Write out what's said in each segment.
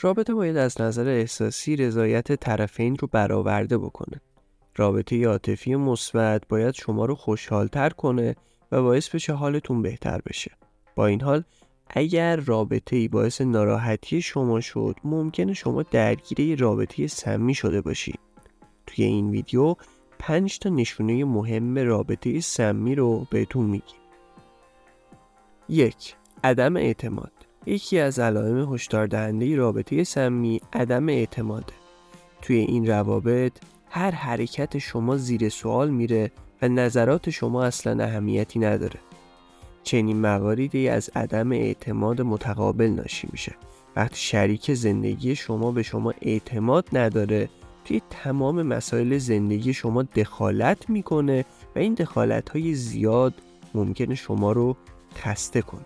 رابطه باید از نظر احساسی رضایت طرفین رو برآورده بکنه. رابطه عاطفی مثبت باید شما رو خوشحال‌تر کنه و باعث بشه حالتون بهتر بشه. با این حال اگر رابطه‌ای باعث ناراحتی شما شد، ممکنه شما درگیر یه رابطه سمی شده باشید. توی این ویدیو 5 تا نشونه مهم رابطه سمی رو بهتون میگیم. 1. عدم اعتماد. یکی از علائم هشدار دهنده رابطه سمی عدم اعتماده. توی این روابط هر حرکت شما زیر سوال میره و نظرات شما اصلا اهمیتی نداره. چنین مواردی از عدم اعتماد متقابل ناشی میشه. وقتی شریک زندگی شما به شما اعتماد نداره، توی تمام مسائل زندگی شما دخالت میکنه و این دخالت‌های زیاد ممکنه شما رو خسته کنه.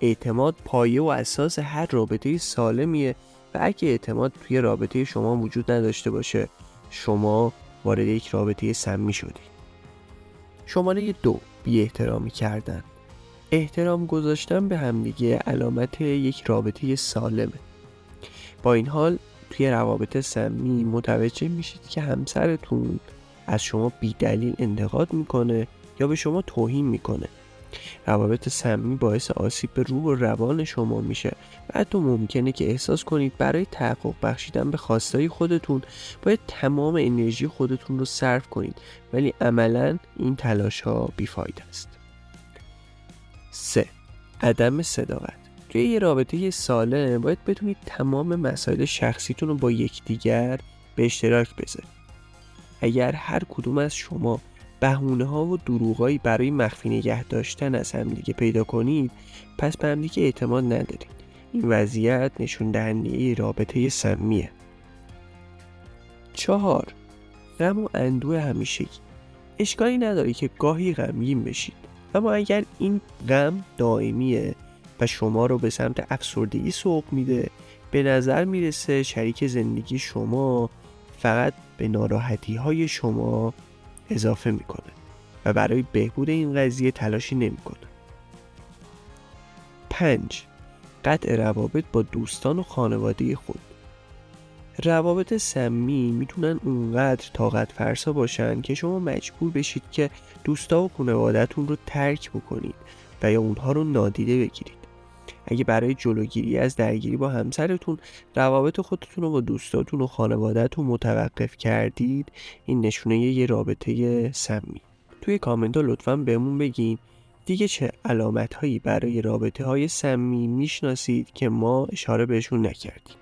اعتماد پایه و اساس هر رابطه سالمیه و اگه اعتماد توی رابطه شما وجود نداشته باشه، شما وارد یک رابطه سمی شدی. شماره 2. بی احترامی کردن. احترام گذاشتن به همدیگه علامت یک رابطه سالمه. با این حال توی روابط سمی متوجه میشید که همسرتون از شما بی دلیل انتقاد میکنه یا به شما توهین میکنه. روابط سمی باعث آسیب به روح و روان شما میشه و حتی ممکنه که احساس کنید برای تحقق بخشیدن به خواستهای خودتون باید تمام انرژی خودتون رو صرف کنید، ولی عملاً این تلاش ها بیفایده است. 3. عدم صداقت. توی یه رابطه سالم باید بتونید تمام مسائل شخصیتون رو با یکدیگر به اشتراک بذارید. اگر هر کدوم از شما بهونه‌ها و دروغایی برای مخفی نگه داشتن از همدیگه پیدا کنید، پس به همدیگه اعتماد ندارید. این وضعیت نشون دهنده رابطه سمیه. 4. غم و اندوه همیشگی. اشکالی نداره که گاهی غمگین بشید، اما اگر این غم دائمیه و شما رو به سمت افسردگی سوق میده، به نظر میرسه شریک زندگی شما فقط به ناراحتی های شما اضافه میکنه و برای بهبود این قضیه تلاشی نمیکنه. 5. قطع روابط با دوستان و خانواده خود. روابط سمی میتونن اونقدر طاقت فرسا باشن که شما مجبور بشید که دوستا و خانواده‌تون رو ترک بکنید و یا اونها رو نادیده بگیرید. اگه برای جلوگیری از درگیری با همسرتون روابط خودتون رو با دوستاتون و خانواده‌تون متوقف کردید، این نشونه یه رابطه سمی. توی کامنت ها لطفاً بهمون بگین دیگه چه علامت هایی برای رابطه های سمی میشناسید که ما اشاره بهشون نکردیم.